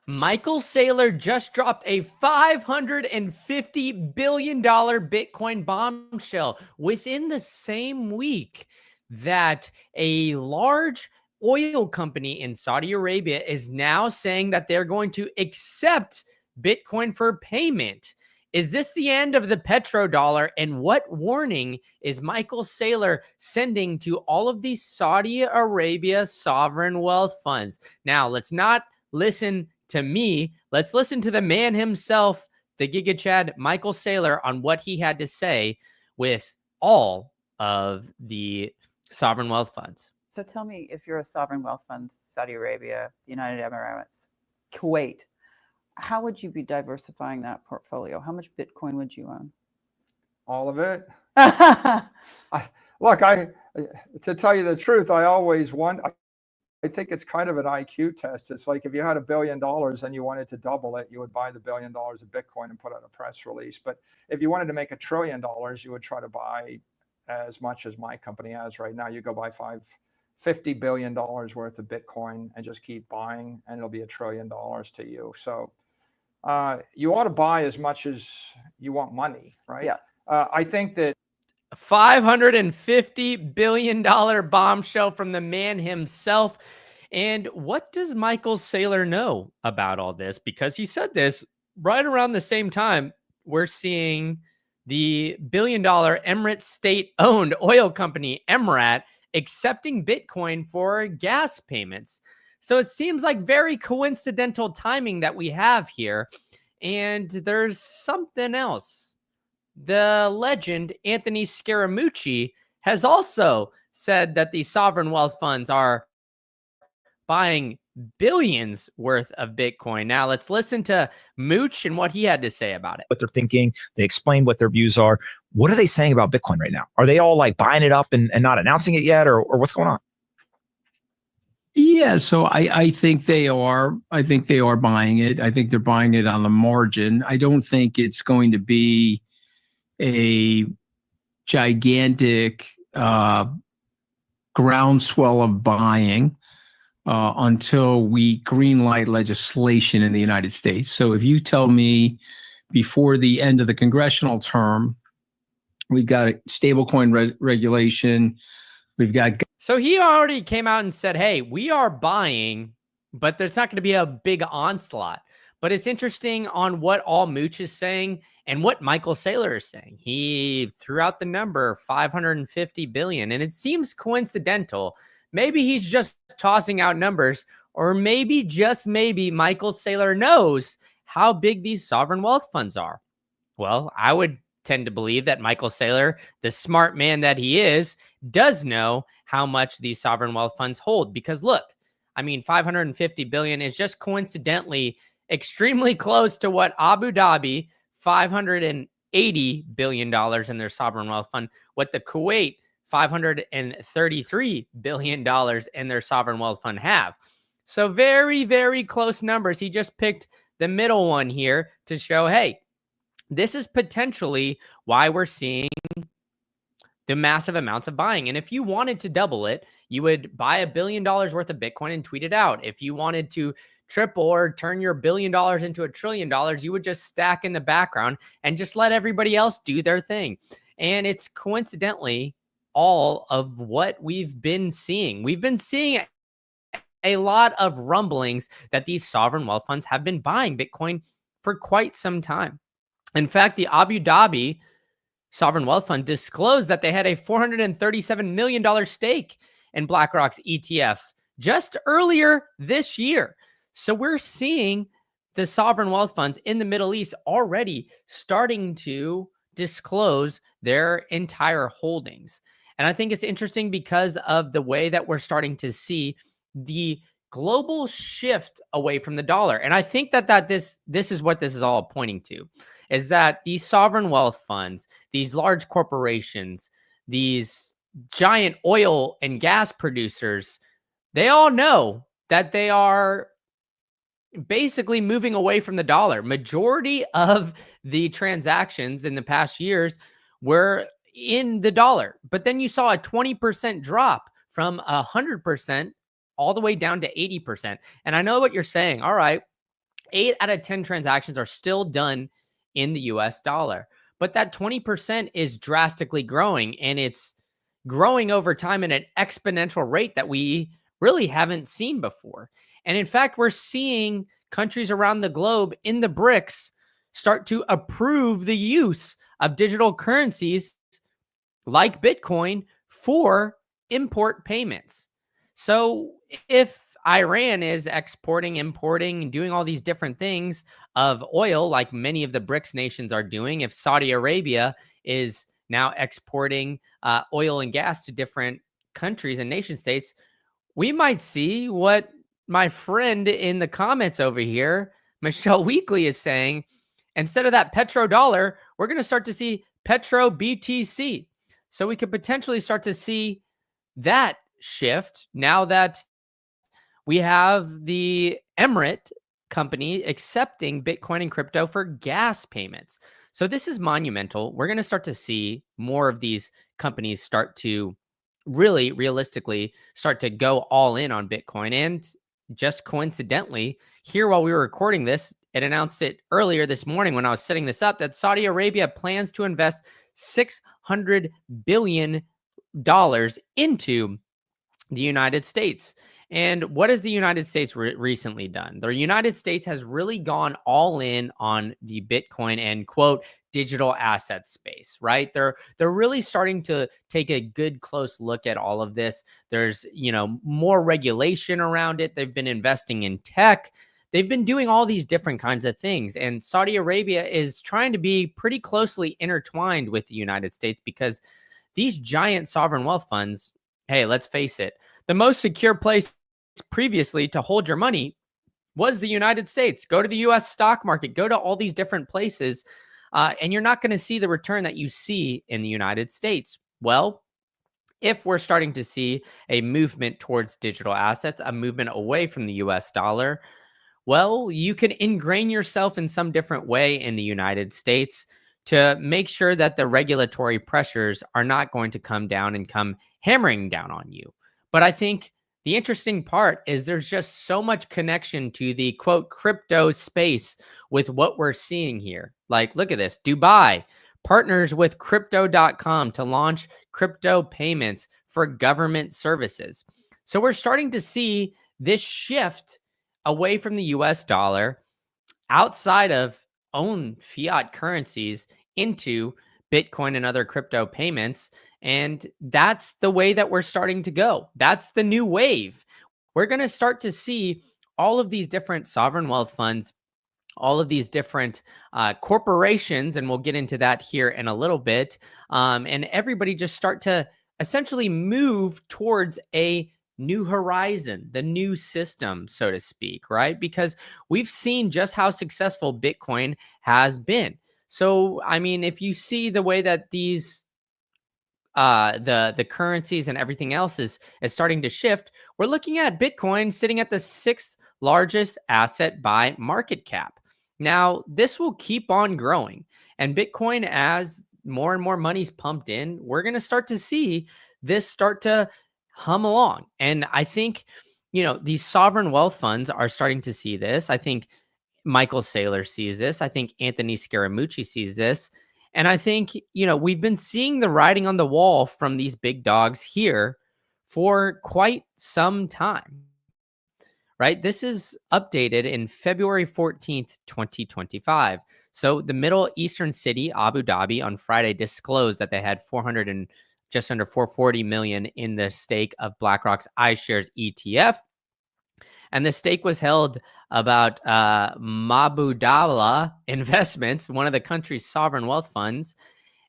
Michael Saylor just dropped a $550 billion Bitcoin bombshell within the same week that a large oil company in Saudi Arabia is now saying that they're going to accept Bitcoin for payment. Is this the end of the petrodollar? And what warning is Michael Saylor sending to all of these Saudi Arabia sovereign wealth funds? Now, let's not listen to me. Let's listen to the man himself, the Giga Chad, Michael Saylor, on what he had to say with all of the sovereign wealth funds. So tell me, if you're a sovereign wealth fund, Saudi Arabia, United Arab Emirates, Kuwait, how would you be diversifying that portfolio? How much Bitcoin would you own? All of it. Look, to tell you the truth, I always want. I think it's kind of an IQ test. It's like if you had $1 billion and you wanted to double it, you would buy the $1 billion of Bitcoin and put out a press release. But if you wanted to make $1 trillion, you would try to buy as much as my company has right now. You go buy $50 billion worth of Bitcoin and just keep buying, and it'll be $1 trillion to you. So you ought to buy as much as you want money, right? Yeah. I think that $550 billion bombshell from the man himself. And what does Michael Saylor know about all this? Because he said this right around the same time we're seeing the $1 billion Emirates state-owned oil company, Emirates, accepting Bitcoin for gas payments. So it seems like very coincidental timing that we have here. And there's something else. The legend Anthony Scaramucci has also said that the sovereign wealth funds are buying billions worth of Bitcoin. Now let's listen to Mooch and what he had to say about it. What they're thinking, they explain what their views are. What are they saying about Bitcoin right now? Are they all like buying it up and not announcing it yet, or what's going on? Yeah, so I think they are. I think they are buying it. I think they're buying it on the margin. I don't think it's going to be a gigantic groundswell of buying until we greenlight legislation in the United States. So if you tell me before the end of the congressional term, we've got a stablecoin regulation, we've got... So he already came out and said, hey, we are buying, but there's not going to be a big onslaught. But it's interesting on what all Mooch is saying and what Michael Saylor is saying. He threw out the number 550 billion, and it seems coincidental. Maybe he's just tossing out numbers, or maybe, just maybe, Michael Saylor knows how big these sovereign wealth funds are. Well, I would tend to believe that Michael Saylor, the smart man that he is, does know how much these sovereign wealth funds hold. Because look, I mean, 550 billion is just coincidentally extremely close to what Abu Dhabi, $580 billion in their sovereign wealth fund, what the Kuwait, $533 billion in their sovereign wealth fund have. So very, very close numbers. He just picked the middle one here to show, hey, this is potentially why we're seeing the massive amounts of buying. And if you wanted to double it, you would buy $1 billion worth of Bitcoin and tweet it out. If you wanted to triple or turn your $1 billion into $1 trillion, you would just stack in the background and just let everybody else do their thing. And it's coincidentally all of what we've been seeing. We've been seeing a lot of rumblings that these sovereign wealth funds have been buying Bitcoin for quite some time. In fact, the Abu Dhabi sovereign wealth fund disclosed that they had a $437 million stake in BlackRock's ETF just earlier this year. So we're seeing the sovereign wealth funds in the Middle East already starting to disclose their entire holdings. And I think it's interesting because of the way that we're starting to see the global shift away from the dollar. And I think that this is what this is all pointing to, is that these sovereign wealth funds, these large corporations, these giant oil and gas producers, they all know that they are basically moving away from the dollar. Majority of the transactions in the past years were in the dollar, but then you saw a 20% drop from 100% all the way down to 80%. And I know what you're saying. All right, 8 out of 10 transactions are still done in the US dollar. But that 20% is drastically growing, and it's growing over time at an exponential rate that we really haven't seen before. And in fact, we're seeing countries around the globe in the BRICS start to approve the use of digital currencies like Bitcoin for import payments. So if Iran is exporting, importing, and doing all these different things of oil, like many of the BRICS nations are doing, if Saudi Arabia is now exporting oil and gas to different countries and nation states, we might see what my friend in the comments over here, Michelle Weekly, is saying. Instead of that petrodollar, we're going to start to see petro BTC. So we could potentially start to see that shift now that we have the Emirate company accepting Bitcoin and crypto for gas payments. So this is monumental. We're going to start to see more of these companies start to really realistically start to go all in on Bitcoin. And just coincidentally, here while we were recording this, it announced it earlier this morning when I was setting this up that Saudi Arabia plans to invest $600 billion into the United States. And what has the United States recently done? The United States has really gone all in on the Bitcoin and quote digital asset space, right? They're really starting to take a good close look at all of this. There's, more regulation around it. They've been investing in tech. They've been doing all these different kinds of things. And Saudi Arabia is trying to be pretty closely intertwined with the United States because these giant sovereign wealth funds, hey, let's face it, the most secure place previously to hold your money was the United States. Go to the US stock market, go to all these different places, and you're not going to see the return that you see in the United States. Well, if we're starting to see a movement towards digital assets, a movement away from the US dollar, well, you can ingrain yourself in some different way in the United States to make sure that the regulatory pressures are not going to come down and come hammering down on you. But I think the interesting part is there's just so much connection to the quote crypto space with what we're seeing here. Like, look at this. Dubai partners with crypto.com to launch crypto payments for government services. So we're starting to see this shift away from the US dollar outside of own fiat currencies into Bitcoin and other crypto payments. And that's the way that we're starting to go. That's the new wave. We're going to start to see all of these different sovereign wealth funds, all of these different corporations, and we'll get into that here in a little bit. And everybody just start to essentially move towards a new horizon, the new system, so to speak, right? Because we've seen just how successful Bitcoin has been. So, I mean, if you see the way that these the currencies and everything else is starting to shift, we're looking at Bitcoin sitting at the 6th largest asset by market cap. Now, this will keep on growing, and Bitcoin, as more and more money's pumped in, we're going to start to see this start to hum along. And I think, these sovereign wealth funds are starting to see this. I think Michael Saylor sees this. I think Anthony Scaramucci sees this. And I think, we've been seeing the writing on the wall from these big dogs here for quite some time, right? This is updated in February 14th, 2025. So the Middle Eastern city, Abu Dhabi, on Friday disclosed that they had just under 440 million in the stake of BlackRock's iShares ETF. And the stake was held about Mabudala Investments, one of the country's sovereign wealth funds,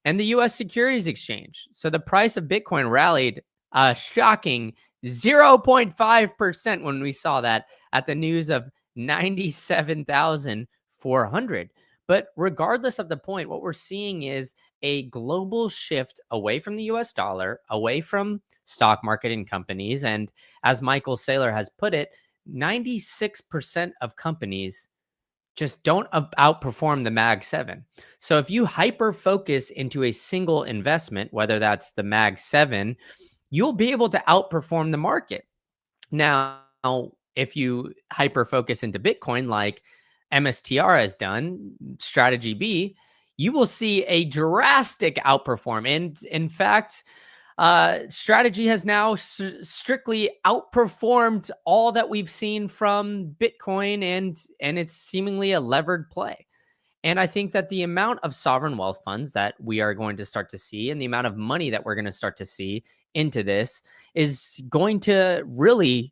and the U.S. Securities Exchange. So the price of Bitcoin rallied a shocking 0.5% when we saw that at the news of 97,400. But regardless of the point, what we're seeing is a global shift away from the US dollar, away from stock market and companies. And as Michael Saylor has put it, 96% of companies just don't outperform the Mag 7. So if you hyper focus into a single investment, whether that's the Mag 7, you'll be able to outperform the market. Now, if you hyper focus into Bitcoin, like MSTR has done, strategy B, you will see a drastic outperform. And in fact, strategy has now strictly outperformed all that we've seen from Bitcoin, and it's seemingly a levered play. And I think that the amount of sovereign wealth funds that we are going to start to see and the amount of money that we're going to start to see into this is going to really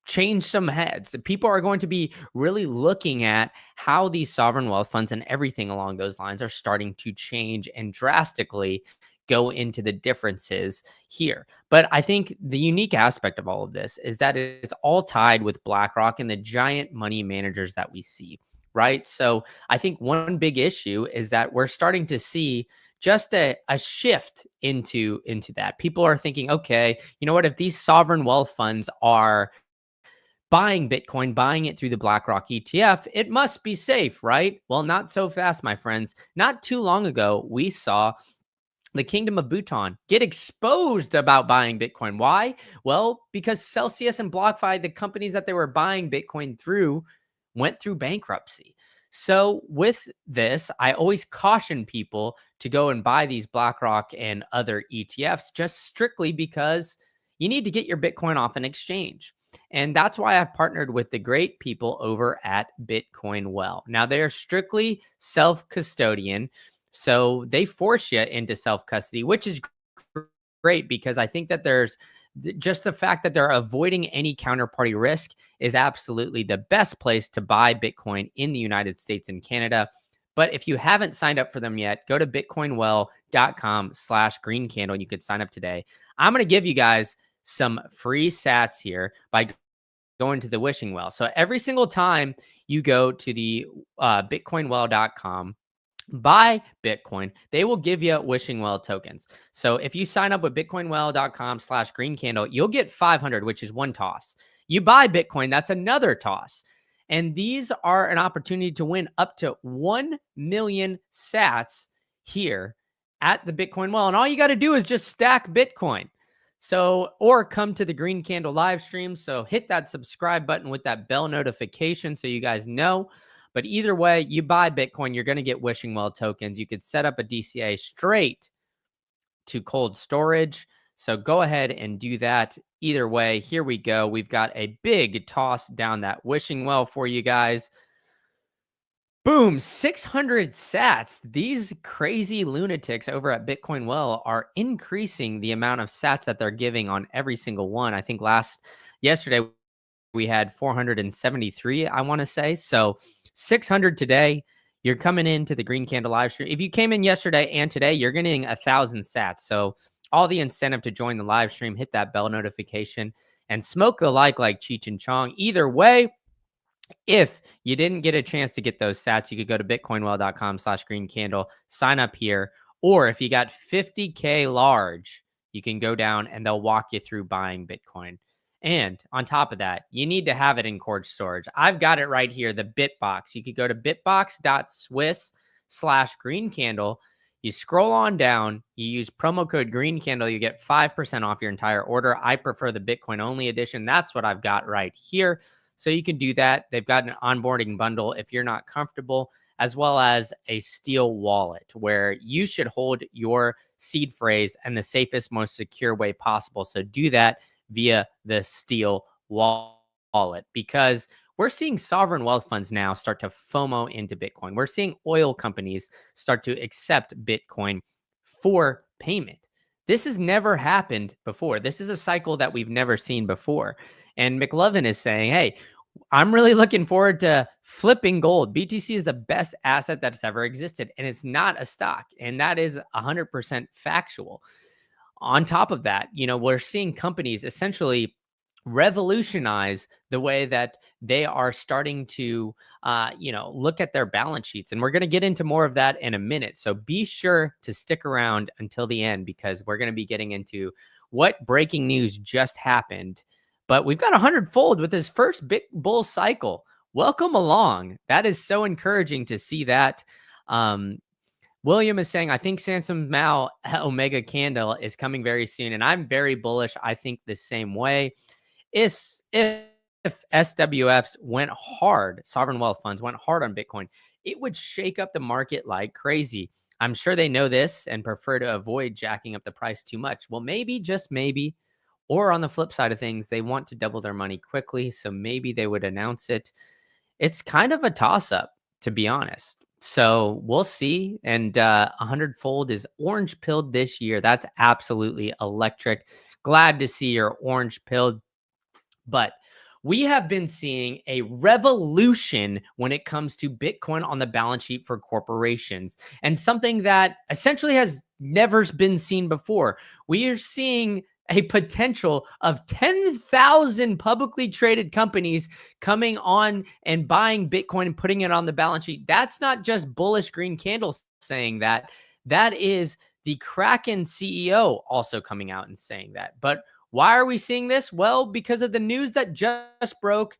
change some heads. People are going to be really looking at how these sovereign wealth funds and everything along those lines are starting to change and drastically go into the differences here. But I think the unique aspect of all of this is that it's all tied with BlackRock and the giant money managers that we see, right? So I think one big issue is that we're starting to see just a shift into that. People are thinking, okay, you know what, if these sovereign wealth funds are buying Bitcoin, buying it through the BlackRock ETF, it must be safe, right? Well, not so fast, my friends. Not too long ago, we saw the Kingdom of Bhutan get exposed about buying Bitcoin. Why? Well, because Celsius and BlockFi, the companies that they were buying Bitcoin through, went through bankruptcy. So with this, I always caution people to go and buy these BlackRock and other ETFs just strictly because you need to get your Bitcoin off an exchange. And that's why I've partnered with the great people over at Bitcoin Well. Now, they are strictly self-custodian, so they force you into self-custody, which is great because I think that there's just the fact that they're avoiding any counterparty risk is absolutely the best place to buy Bitcoin in the United States and Canada. But if you haven't signed up for them yet, go to bitcoinwell.com/green candle. You could sign up today. I'm going to give you guys some free sats here by going to the wishing well. So every single time you go to the bitcoinwell.com, buy Bitcoin, they will give you wishing well tokens. So if you sign up with bitcoinwell.com/green candle, you'll get 500, which is one toss. You buy Bitcoin, that's another toss. And these are an opportunity to win up to 1 million sats here at the Bitcoin Well. And all you got to do is just stack Bitcoin. So, or come to the Green Candle live stream. So hit that subscribe button with that bell notification so you guys know. But either way, you buy Bitcoin, you're going to get wishing well tokens. You could set up a DCA straight to cold storage. So go ahead and do that. Either way, here we go. We've got a big toss down that wishing well for you guys. Boom, 600 sats. These crazy lunatics over at Bitcoin Well are increasing the amount of sats that they're giving on every single one. I think yesterday we had 473, I want to say. So 600 today. You're coming into the Green Candle live stream. If you came in yesterday and today, you're getting 1,000 sats. So all the incentive to join the live stream, hit that bell notification, and smoke the like Cheech and Chong. Either way, if you didn't get a chance to get those sats, you could go to bitcoinwell.com/green candle, sign up here. Or if you got 50K large, you can go down and they'll walk you through buying Bitcoin. And on top of that, you need to have it in cold storage. I've got it right here, the Bitbox. You could go to bitbox.swiss/green candle. You scroll on down, you use promo code green candle, you get 5% off your entire order. I prefer the Bitcoin only edition. That's what I've got right here. So you can do that. They've got an onboarding bundle if you're not comfortable, as well as a steel wallet where you should hold your seed phrase in the safest, most secure way possible. So do that via the steel wallet, because we're seeing sovereign wealth funds now start to FOMO into Bitcoin. We're seeing oil companies start to accept Bitcoin for payment. This has never happened before. This is a cycle that we've never seen before. And McLovin is saying, hey, I'm really looking forward to flipping gold. BTC is the best asset that's ever existed, and it's not a stock. And that is 100% factual. On top of that, we're seeing companies essentially revolutionize the way that they are starting to, look at their balance sheets. And we're going to get into more of that in a minute. So be sure to stick around until the end, because we're going to be getting into what breaking news just happened. But we've got 100-fold with his first big bull cycle. Welcome along. That is so encouraging to see that. William is saying, I think Samsung Mao Omega candle is coming very soon. And I'm very bullish. I think the same way. If SWFs went hard, sovereign wealth funds went hard on Bitcoin, it would shake up the market like crazy. I'm sure they know this and prefer to avoid jacking up the price too much. Well, maybe, just maybe, or on the flip side of things, they want to double their money quickly, so maybe they would announce it. It's kind of a toss-up, to be honest. So we'll see. And 100-fold is orange pilled this year. That's absolutely electric. Glad to see you're orange pilled. But we have been seeing a revolution when it comes to Bitcoin on the balance sheet for corporations, and something that essentially has never been seen before. We are seeing a potential of 10,000 publicly traded companies coming on and buying Bitcoin and putting it on the balance sheet. That's not just bullish green candles saying that. That is the Kraken CEO also coming out and saying that. But why are we seeing this? Well, because of the news that just broke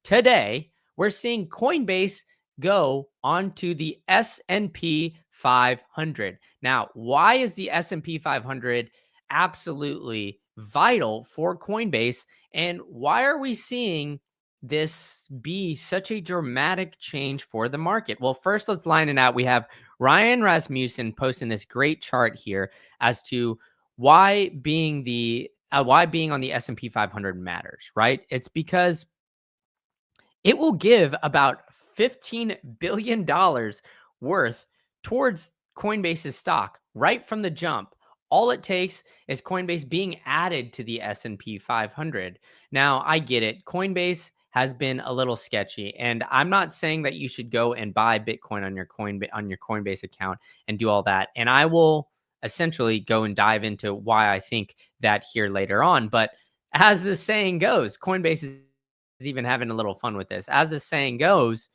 today. We're seeing Coinbase go onto the S&P 500. Now, why is the S&P 500 absolutely vital for Coinbase? And why are we seeing this be such a dramatic change for the market? Well, first, let's line it out. We have Ryan Rasmussen posting this great chart here as to why being on the S&P 500 matters, right? It's because it will give about $15 billion worth towards Coinbase's stock right from the jump. All it takes is Coinbase being added to the S&P 500. Now, I get it. Coinbase has been a little sketchy, and I'm not saying that you should go and buy Bitcoin on your Coinbase account and do all that. And I will essentially go and dive into why I think that here later on. But as the saying goes, Coinbase is even having a little fun with this. As the saying goes,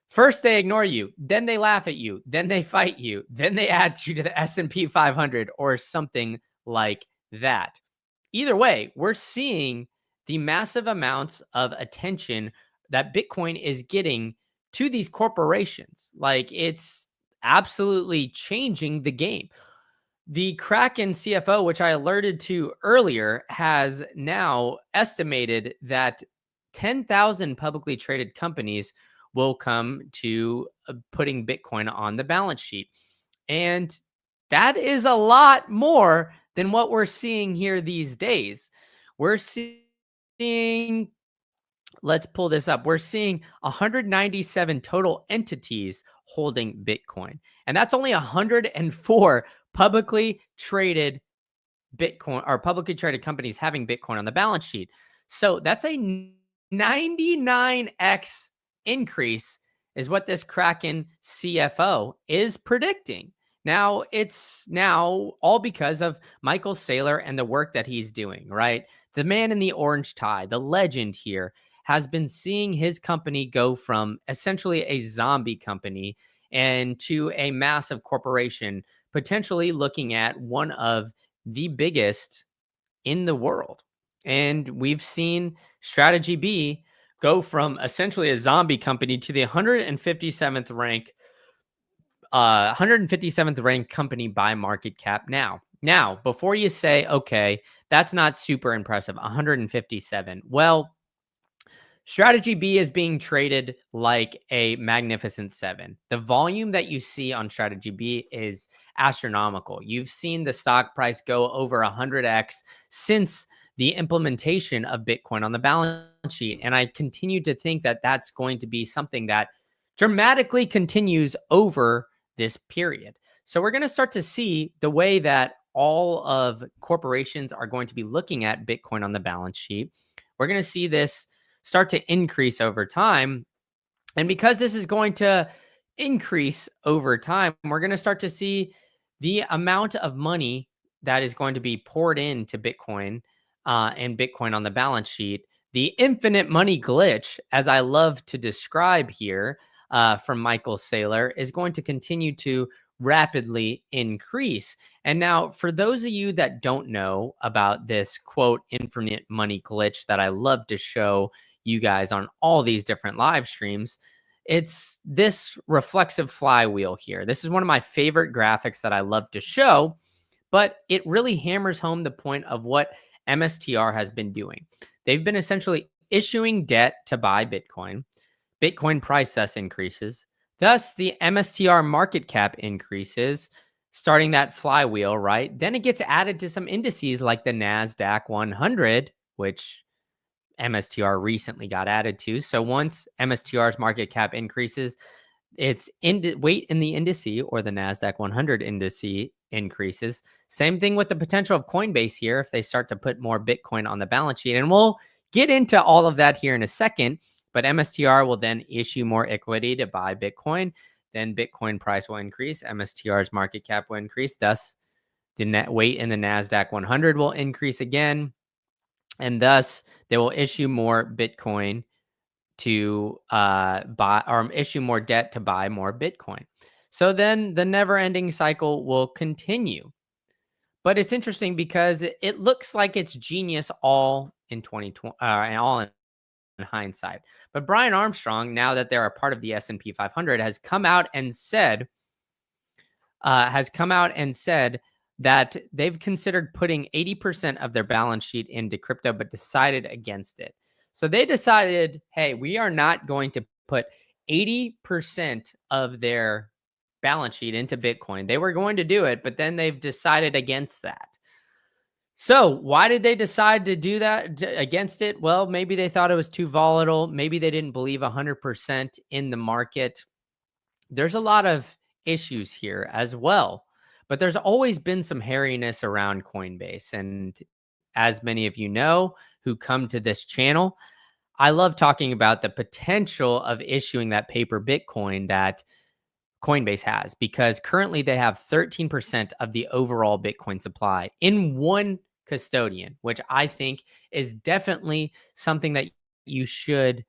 first they ignore you, then they laugh at you, then they fight you, then they add you to the S&P 500 or something like that. Either way, we're seeing the massive amounts of attention that Bitcoin is getting to these corporations. Like, it's absolutely changing the game. The Kraken CFO, which I alerted to earlier, has now estimated that 10,000 publicly traded companies will come to putting Bitcoin on the balance sheet. And that is a lot more than what we're seeing here these days. We're seeing, let's pull this up. We're seeing 197 total entities holding Bitcoin. And that's only 104 publicly traded Bitcoin or publicly traded companies having Bitcoin on the balance sheet. So that's a 99x increase is what this Kraken CFO is predicting. Now, it's now all because of Michael Saylor and the work that he's doing, right? The man in the orange tie, the legend here, has been seeing his company go from essentially a zombie company and to a massive corporation, potentially looking at one of the biggest in the world. And we've seen Strategy B go from essentially a zombie company to the 157th ranked company by market cap now. Now, before you say, okay, that's not super impressive, 157. Well, Strategy B is being traded like a magnificent seven. The volume that you see on Strategy B is astronomical. You've seen the stock price go over 100x since the implementation of Bitcoin on the balance sheet. And I continue to think that that's going to be something that dramatically continues over this period. So we're going to start to see the way that all of corporations are going to be looking at Bitcoin on the balance sheet. We're going to see this start to increase over time. And because this is going to increase over time, we're going to start to see the amount of money that is going to be poured into Bitcoin and Bitcoin on the balance sheet. The infinite money glitch, as I love to describe here from Michael Saylor, is going to continue to rapidly increase. And now, for those of you that don't know about this quote infinite money glitch that I love to show you guys on all these different live streams, it's this reflexive flywheel here. This is one of my favorite graphics that I love to show, but it really hammers home the point of what MSTR has been doing. They've been essentially issuing debt to buy Bitcoin. Bitcoin price thus increases. Thus, the MSTR market cap increases, starting that flywheel, right? Then it gets added to some indices like the NASDAQ 100, which MSTR recently got added to. So once MSTR's market cap increases, its weight in the indice or the NASDAQ 100 indice increases. Same thing with the potential of Coinbase here if they start to put more Bitcoin on the balance sheet. And we'll get into all of that here in a second. But MSTR will then issue more equity to buy Bitcoin. Then Bitcoin price will increase. MSTR's market cap will increase. Thus, the net weight in the NASDAQ 100 will increase again. And thus, they will issue more Bitcoin to buy, or issue more debt to buy more Bitcoin. So then the never-ending cycle will continue. But it's interesting because it looks like it's genius all in 2020, all in hindsight. But Brian Armstrong, now that they're a part of the S&P 500, has come out and said that they've considered putting 80% of their balance sheet into crypto, but decided against it. So they decided, hey, we are not going to put 80% of their balance sheet into Bitcoin. They were going to do it, but then they've decided against that. So why did they decide to do that against it? Well, maybe they thought it was too volatile. Maybe they didn't believe 100% in the market. There's a lot of issues here as well, but there's always been some hairiness around Coinbase. And as many of you know who come to this channel, I love talking about the potential of issuing that paper Bitcoin that Coinbase has, because currently they have 13% of the overall Bitcoin supply in one custodian, which I think is definitely something that you should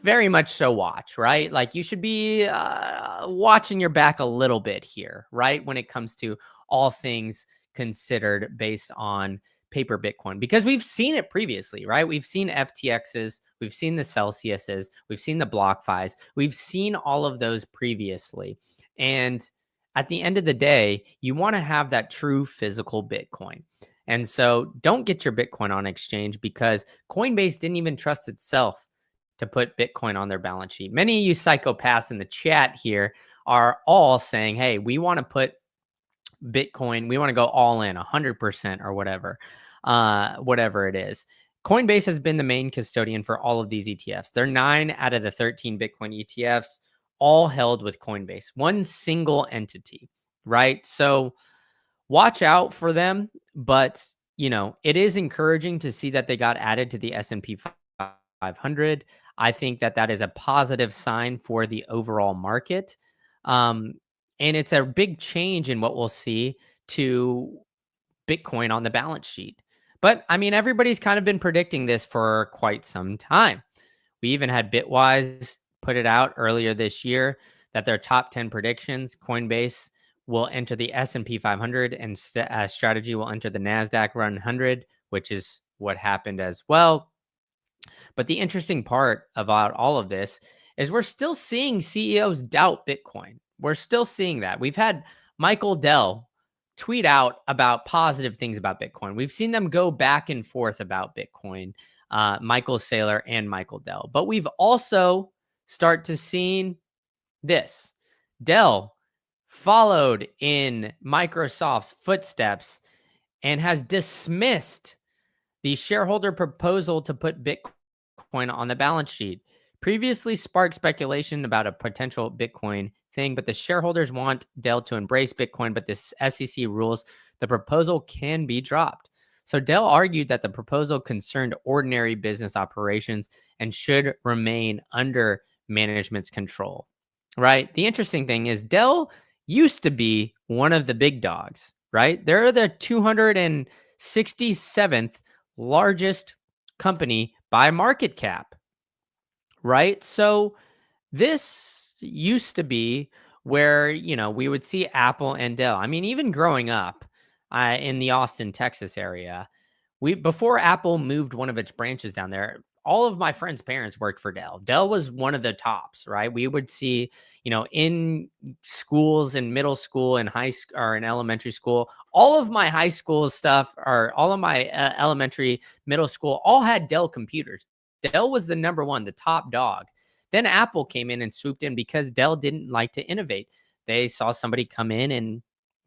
very much so watch, right? Like you should be watching your back a little bit here, right? When it comes to all things considered based on paper Bitcoin, because we've seen it previously, right? We've seen FTXs, we've seen the Celsiuses, we've seen the BlockFis, we've seen all of those previously. And at the end of the day, you want to have that true physical Bitcoin. And so don't get your Bitcoin on exchange, because Coinbase didn't even trust itself to put Bitcoin on their balance sheet. Many of you psychopaths in the chat here are all saying, hey, we want to put Bitcoin, we want to go all in 100% or whatever it is. Coinbase has been the main custodian for all of these ETFs. They're 9 out of the 13 Bitcoin ETFs, all held with Coinbase, one single entity, right? So watch out for them. But, you know, it is encouraging to see that they got added to the S&P 500. I think that that is a positive sign for the overall market. And it's a big change in what we'll see to Bitcoin on the balance sheet. But I mean, everybody's kind of been predicting this for quite some time. We even had Bitwise put it out earlier this year that their top 10 predictions, Coinbase will enter the S&P 500 and Strategy will enter the NASDAQ 100, which is what happened as well. But the interesting part about all of this is we're still seeing CEOs doubt Bitcoin. We're still seeing that. We've had Michael Dell tweet out about positive things about Bitcoin. We've seen them go back and forth about Bitcoin, Michael Saylor and Michael Dell. But we've also start to see this. Dell followed in Microsoft's footsteps and has dismissed the shareholder proposal to put Bitcoin on the balance sheet. Previously sparked speculation about a potential Bitcoin thing, but the shareholders want Dell to embrace Bitcoin, but this SEC rules the proposal can be dropped. So Dell argued that the proposal concerned ordinary business operations and should remain under management's control, right? The interesting thing is Dell used to be one of the big dogs, right? They're the 267th largest company by market cap, right? So this used to be where, you know, we would see Apple and Dell. I mean, even growing up in the Austin, Texas area, before Apple moved one of its branches down there, all of my friends' parents worked for Dell. Dell was one of the tops, right? We would see, you know, in schools, in middle school, in high school, or in elementary school, all of my high school stuff, or all of my elementary, middle school, all had Dell computers. Dell was the number one, the top dog. Then Apple came in and swooped in because Dell didn't like to innovate. They saw somebody come in and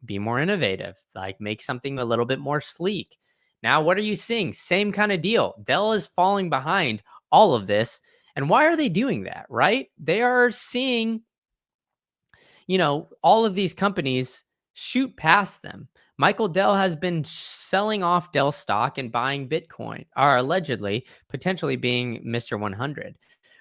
be more innovative, like make something a little bit more sleek. Now, what are you seeing? Same kind of deal. Dell is falling behind all of this. And why are they doing that, right? They are seeing, all of these companies shoot past them. Michael Dell has been selling off Dell stock and buying Bitcoin, or allegedly, potentially being Mr. 100.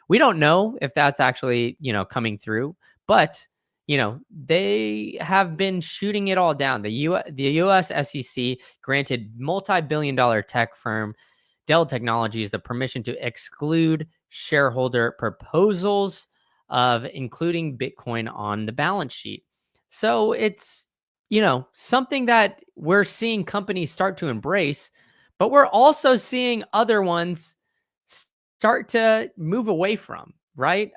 We don't know if that's actually, coming through, but they have been shooting it all down. The US SEC granted multi-billion-dollar tech firm Dell Technologies the permission to exclude shareholder proposals of including Bitcoin on the balance sheet. So it's, something that we're seeing companies start to embrace, but we're also seeing other ones start to move away from, right?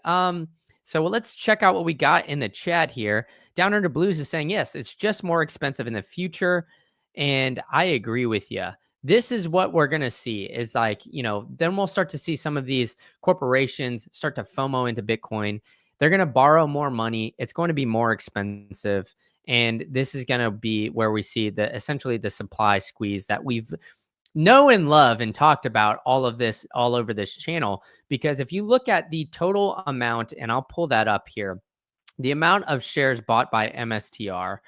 So let's check out what we got in the chat here. Down Under Blues is saying, yes, it's just more expensive in the future. And I agree with you. This is what we're going to see is like, then we'll start to see some of these corporations start to FOMO into Bitcoin. They're going to borrow more money. It's going to be more expensive. And this is going to be where we see essentially the supply squeeze that we've know and love and talked about all of this all over this channel. Because if you look at the total amount, and I'll pull that up here, the amount of shares bought by MSTR,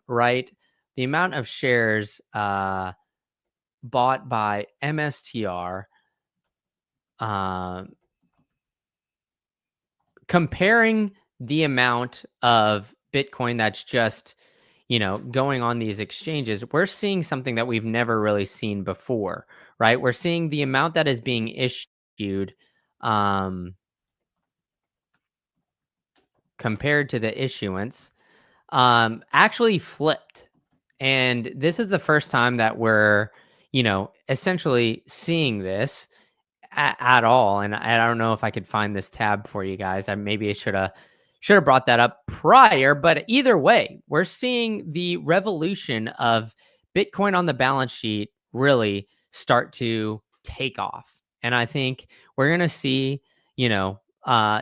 right? The amount of shares bought by MSTR, comparing the amount of Bitcoin that's just going on these exchanges, we're seeing something that we've never really seen before, right? We're seeing the amount that is being issued compared to the issuance actually flipped. And this is the first time that we're, essentially seeing this at all. And I don't know if I could find this tab for you guys. Maybe I should have brought that up prior, but either way, we're seeing the revolution of Bitcoin on the balance sheet really start to take off. And I think we're going to see,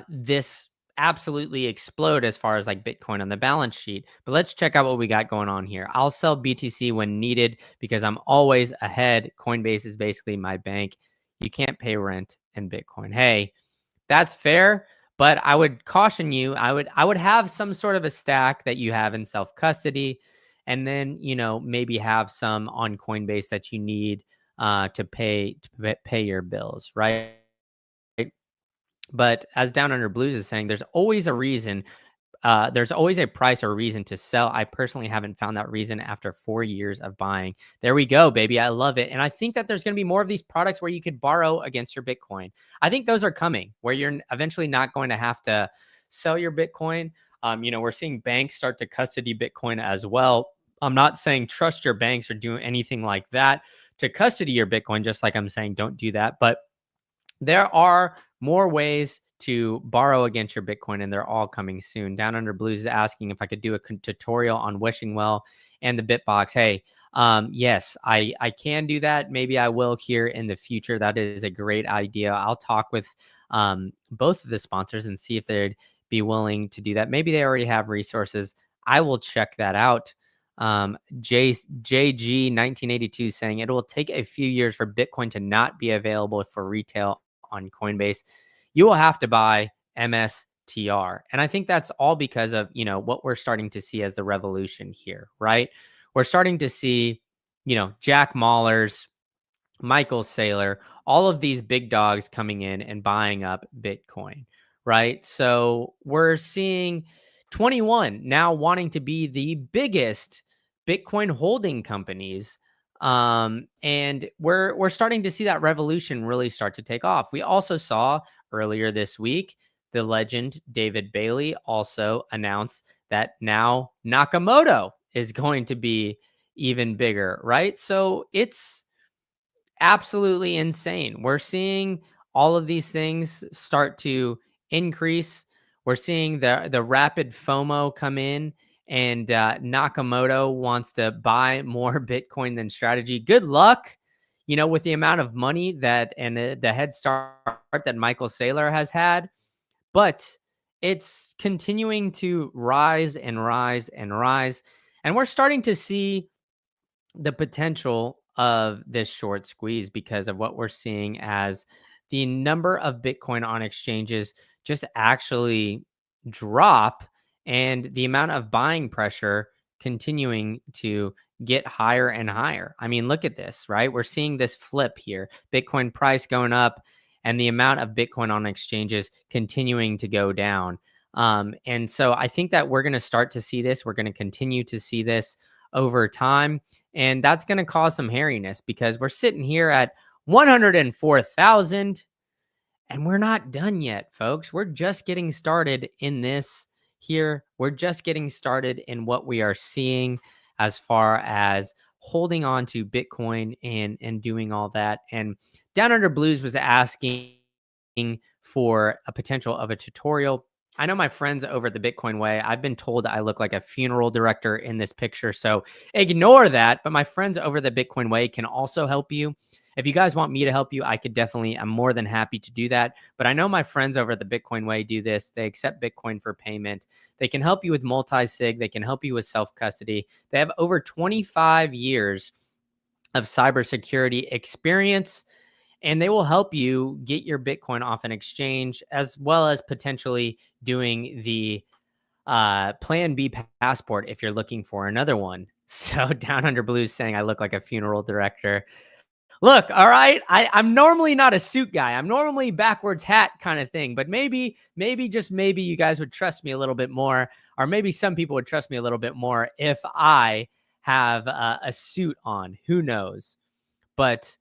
this absolutely explode as far as like Bitcoin on the balance sheet. But let's check out what we got going on here. I'll sell BTC when needed because I'm always ahead. Coinbase is basically my bank. You can't pay rent in Bitcoin. Hey, that's fair. But I would caution you, I would have some sort of a stack that you have in self-custody, and then, maybe have some on Coinbase that you need to pay your bills, right? But as Down Under Blues is saying, there's always a reason. There's always a price or reason to sell. I personally haven't found that reason after 4 years of buying. There we go, baby. I love it. And I think that there's going to be more of these products where you could borrow against your Bitcoin. I think those are coming, where you're eventually not going to have to sell your Bitcoin. We're seeing banks start to custody Bitcoin as well. I'm not saying trust your banks or do anything like that to custody your Bitcoin, just like I'm saying don't do that. But there are more ways to borrow against your Bitcoin, and they're all coming soon. Down Under Blues is asking if I could do a tutorial on wishing well and the Bitbox. Hey, yes, I can do that. Maybe I will here in the future. That is a great idea. I'll talk with both of the sponsors and see if they'd be willing to do that. Maybe they already have resources. I will check that out. JG 1982 saying it will take a few years for Bitcoin to not be available for retail on Coinbase. You will have to buy MSTR. And I think that's all because of, what we're starting to see as the revolution here, right? We're starting to see, Jack Mallers, Michael Saylor, all of these big dogs coming in and buying up Bitcoin, right? So we're seeing 21 now wanting to be the biggest Bitcoin holding companies. And we're starting to see that revolution really start to take off. We also saw earlier this week, the legend David Bailey also announced that now Nakamoto is going to be even bigger, right? So it's absolutely insane. We're seeing all of these things start to increase. We're seeing the rapid FOMO come in, and Nakamoto wants to buy more Bitcoin than strategy. Good luck. you know, with the amount of money that and the head start that Michael Saylor has had, but it's continuing to rise and rise and rise. And we're starting to see the potential of this short squeeze because of what we're seeing as the number of Bitcoin on exchanges just actually drop and the amount of buying pressure continuing to get higher and higher. I mean, look at this, right? We're seeing this flip here. Bitcoin price going up and the amount of Bitcoin on exchanges continuing to go down. And so I think that we're going to start to see this. We're going to continue to see this over time. And that's going to cause some hairiness because we're sitting here at 104,000 and we're not done yet, folks. We're just getting started in this here. We're just getting started in what we are seeing as far as holding on to Bitcoin and doing all that. And Down Under Blues was asking for a potential of a tutorial. I know my friends over at the Bitcoin Way, I've been told I look like a funeral director in this picture, so ignore that. But my friends over the Bitcoin Way can also help you. If you guys want me to help you, I'm more than happy to do that. But I know my friends over at the Bitcoin Way do this. They accept Bitcoin for payment. They can help you with multi-sig. They can help you with self-custody. They have over 25 years of cybersecurity experience, and they will help you get your Bitcoin off an exchange, as well as potentially doing the Plan B passport if you're looking for another one. So Down Under Blues saying I look like a funeral director. Look, all right, I'm normally not a suit guy. I'm normally backwards hat kind of thing. But maybe, just maybe you guys would trust me a little bit more, or maybe some people would trust me a little bit more if I have a suit on. Who knows? But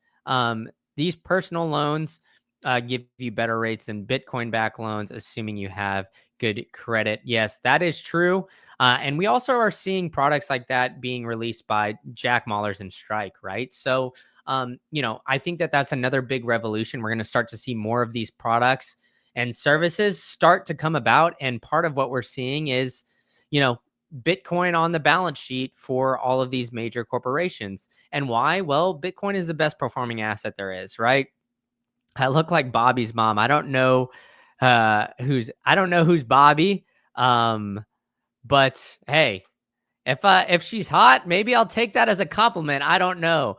these personal loans give you better rates than Bitcoin-backed loans, assuming you have good credit. Yes, that is true. And we also are seeing products like that being released by Jack Mallers and Strike, right? So, you know, I think that that's another big revolution. We're going to start to see more of these products and services start to come about. And part of what we're seeing is, you know, Bitcoin on the balance sheet for all of these major corporations. And why? Well, Bitcoin is the best performing asset there is, right? I look like Bobby's mom. I don't know who's Bobby. But hey, if she's hot, maybe I'll take that as a compliment. I don't know.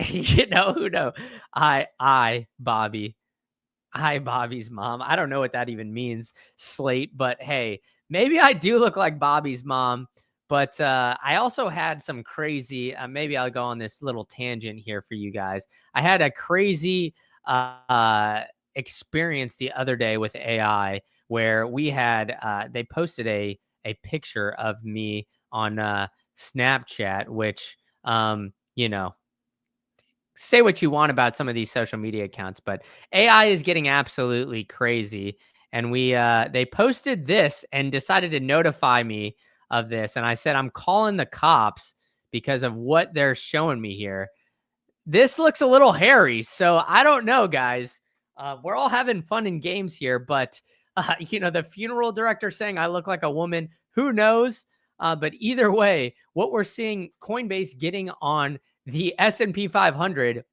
You know, who knows? Bobby's mom. I don't know what that even means, Slate, but hey, maybe I do look like Bobby's mom. But I also had some crazy, maybe I'll go on this little tangent here for you guys. I had a crazy experience the other day with AI where we had, they posted a picture of me on Snapchat, which, you know, say what you want about some of these social media accounts, but AI is getting absolutely crazy. And they posted this and decided to notify me of this. And I said, I'm calling the cops because of what they're showing me here. This looks a little hairy. So I don't know, guys. We're all having fun and games here, but you know, the funeral director saying I look like a woman, who knows? But either way, what we're seeing Coinbase getting on the S&P 500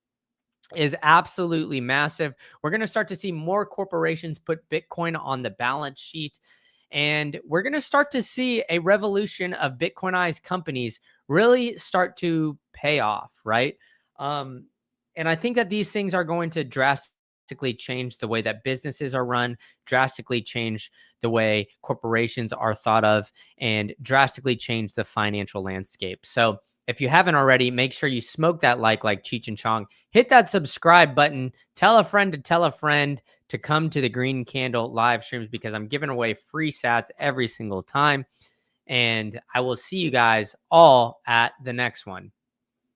is absolutely massive. We're going to start to see more corporations put Bitcoin on the balance sheet. And we're going to start to see a revolution of Bitcoinized companies really start to pay off, right? And I think that these things are going to drastically change the way that businesses are run, drastically change the way corporations are thought of, and drastically change the financial landscape. So if you haven't already, make sure you smoke that like Cheech and Chong. Hit that subscribe button. Tell a friend to come to the Green Candle live streams because I'm giving away free sats every single time. And I will see you guys all at the next one.